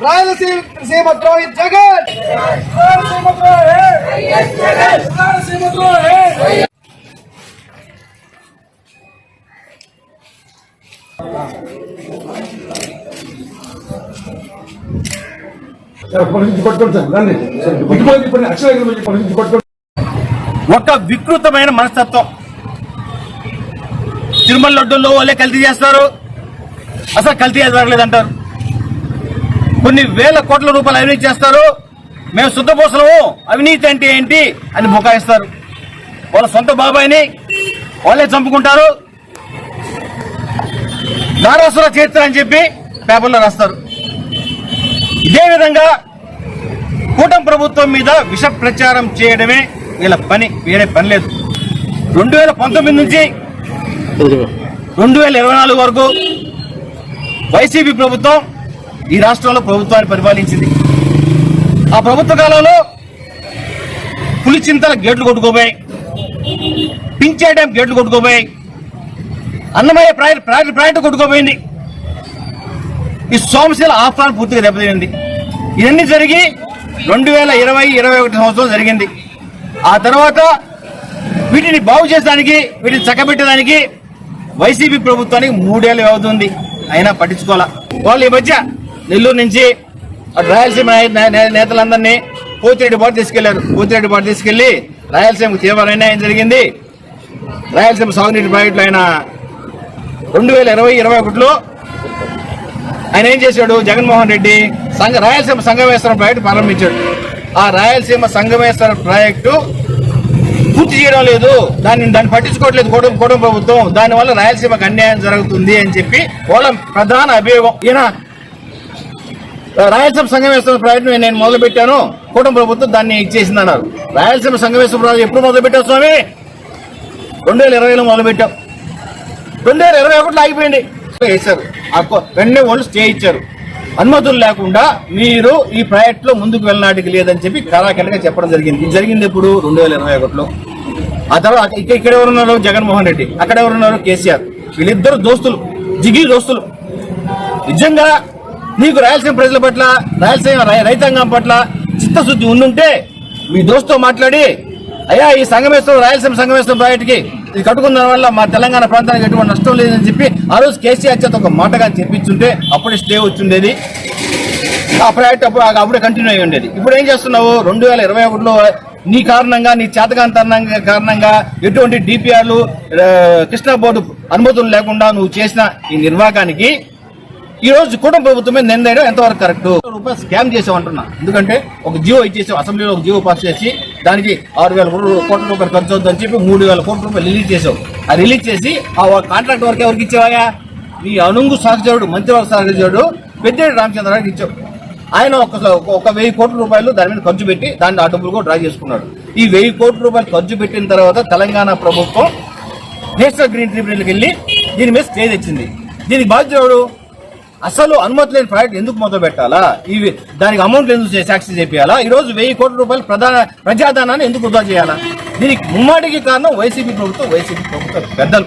రాయలసీమ ద్రోహి జగన్, రాయలసీమ ద్రోహి ఒక వికృతమైన మనస్తత్వం. తిరుమల లడ్డూల్లో వాళ్ళే కల్తీ చేస్తారు, అసలు కల్తీ జరగలేదంటారు. కొన్ని వేల కోట్ల రూపాయలు అవినీతి చేస్తారు. మేము శుద్ధపోసలము, అవినీతి అంటే ఏంటి అని బుకాయిస్తారు. వాళ్ళ సొంత బాబాయిని వాళ్ళే చంపుకుంటారు. నారాసుర చరిత్ర అని చెప్పి పేపర్లో రాస్తారు. ఇదే విధంగా కూటమి ప్రభుత్వం మీద విష ప్రచారం చేయడమే వీళ్ళ పని, వేరే పని లేదు. 2019 నుంచి 2024 వరకు వైసీపీ ప్రభుత్వం ఈ రాష్ట్రంలో ప్రభుత్వాన్ని పరిపాలించింది. ఆ ప్రభుత్వ కాలంలో పులిచింతల గేట్లు కొట్టుకోపోయాయి, పించే డ్యాం గేట్లు కొట్టుకోపోయాయి, అన్నమయ్య ప్రాజెక్టు కొట్టుకోపోయింది, ఈ సోమశీల ఆఫ్రాన్ పూర్తిగా దెబ్బతింది. ఇవన్నీ జరిగి 2020-21 సంవత్సరం జరిగింది. ఆ తర్వాత వీటిని బాగు చేసడానికి, వీటిని చక్కబెట్టడానికి వైసీపీ ప్రభుత్వానికి 3 ఏళ్ళు అవుతుంది, అయినా పట్టించుకోవాలా. వాళ్ళు ఈ మధ్య నెల్లూరు నుంచి రాయలసీమ నేతలందరినీ పోతిరెడ్డిపాటు తీసుకెళ్లారు. పోతిరెడ్డిపాటు తీసుకెళ్లి రాయలసీమకు తీవ్ర అన్యాయం జరిగింది. రాయలసీమ సాగునీటి ప్రాజెక్టులు ఆయన 2020-21లో ఆయన ఏం చేశాడు? జగన్మోహన్ రెడ్డి రాయలసీమ సంగమేశ్వరం ప్రాజెక్టు ప్రారంభించాడు. ఆ రాయలసీమ సంగమేశ్వరం ప్రాజెక్టు పూర్తి చేయడం లేదు, దాన్ని పట్టించుకోవట్లేదు కూటమి ప్రభుత్వం. దానివల్ల రాయలసీమకు అన్యాయం జరుగుతుంది అని చెప్పి వాళ్ళ ప్రధాన అభియోగం. ఈయన రాయలసీమ సంగమేశ్వరం ప్రాజెక్టు నేను మొదలు పెట్టాను, కూటమి ప్రభుత్వం దాన్ని ఇచ్చేసింది అన్నారు. రాయలసీమ సంగమేశ్వరం ప్రాజెక్టు ఎప్పుడు మొదలు పెట్టావు స్వామి? 2020లో మొదలు పెట్టాం, 2021లో ఆగిపోయింది. వేశారు వెంటనే వాళ్ళు స్టే ఇచ్చారు. అనుమతులు లేకుండా మీరు ఈ ప్రాజెక్టులో ముందుకు వెళ్ళనాటికి లేదని చెప్పి కరాఖండిగా చెప్పడం జరిగింది. ఇది జరిగింది ఎప్పుడు? 2021లో. ఆ తర్వాత ఇక్కడ ఎవరున్నారు? జగన్మోహన్ రెడ్డి. అక్కడ ఎవరున్నారు? కేసీఆర్. వీళ్ళిద్దరు దోస్తులు, జిగిరి దోస్తులు. నిజంగా నీకు రాయలసీమ ప్రజల పట్ల, రాయలసీమ రైతాంగం పట్ల చిత్తశుద్ధి ఉండుంటే మీ దోస్తుతో మాట్లాడి, అయ్యా ఈ సంగమేశ్వరం రాయలసీమ సంగమేశ్వరం ప్రాజెక్టుకి ఇది కట్టుకున్న వల్ల మా తెలంగాణ ప్రాంతానికి ఎటువంటి నష్టం లేదని చెప్పి ఆ రోజు కేసీఆర్ చేత ఒక మాటగా చెప్పించుంటే అప్పుడే స్టే వచ్చిండేది. ఆ ప్రాజెక్ట్ అప్పుడే కంటిన్యూ అయ్యి ఉండేది. ఇప్పుడు ఏం చేస్తున్నావు? 2021లో నీ కారణంగా, నీ చేతకాంత కారణంగా ఎటువంటి డిపిఆర్లు, కృష్ణా బోర్డు అనుమతులు లేకుండా నువ్వు చేసిన ఈ నిర్వాహానికి ఈ రోజు కూటమి ప్రభుత్వమే నిందేయడం ఎంతవరకు కరెక్ట్? రూపాయలు స్కామ్ చేసామంటున్నా. ఎందుకంటే ఒక జీవో ఇచ్చేసాం, అసెంబ్లీలో ఒక జీవో పాస్ చేసి దానికి 6,000 కోట్ల రూపాయలు ఖర్చు అవుతుందని చెప్పి 3,000 కోట్ల రూపాయలు రిలీజ్ చేసావు. ఆ రిలీజ్ చేసి ఆ కాంట్రాక్ట్ వర్క్ ఎవరికి ఇచ్చావా? నీ అనుంగు సహచరుడు, మంత్రివర్గ సహచరుడు పెద్దిరెడ్డి రామచంద్రరావుకి ఇచ్చావు. ఆయన ఒక 1,000 కోట్ల రూపాయలు దాని మీద ఖర్చు పెట్టి దాన్ని ఆ డబ్బులు కూడా డ్రా చేసుకున్నాడు. ఈ 1,000 కోట్ల రూపాయలు ఖర్చు పెట్టిన తర్వాత తెలంగాణ ప్రభుత్వం నేషనల్ గ్రీన్ ట్రిబ్యునల్కి వెళ్ళి దీని మీద స్టే తెచ్చింది. దీనికి బాధ్యుడు అసలు అనుమతి లేని ప్రాజెక్ట్ ఎందుకు మొదలు పెట్టాలా? దానికి అమౌంట్ ఎందుకు సాక్షి చేయాలా? ఈ రోజు 1,000 కోట్ల రూపాయలు ప్రజాధనాన్ని ఎందుకు వృధా చేయాలా? దీనికి ముమ్మాటికి కారణం వైసీపీ ప్రభుత్వం పెద్దలు.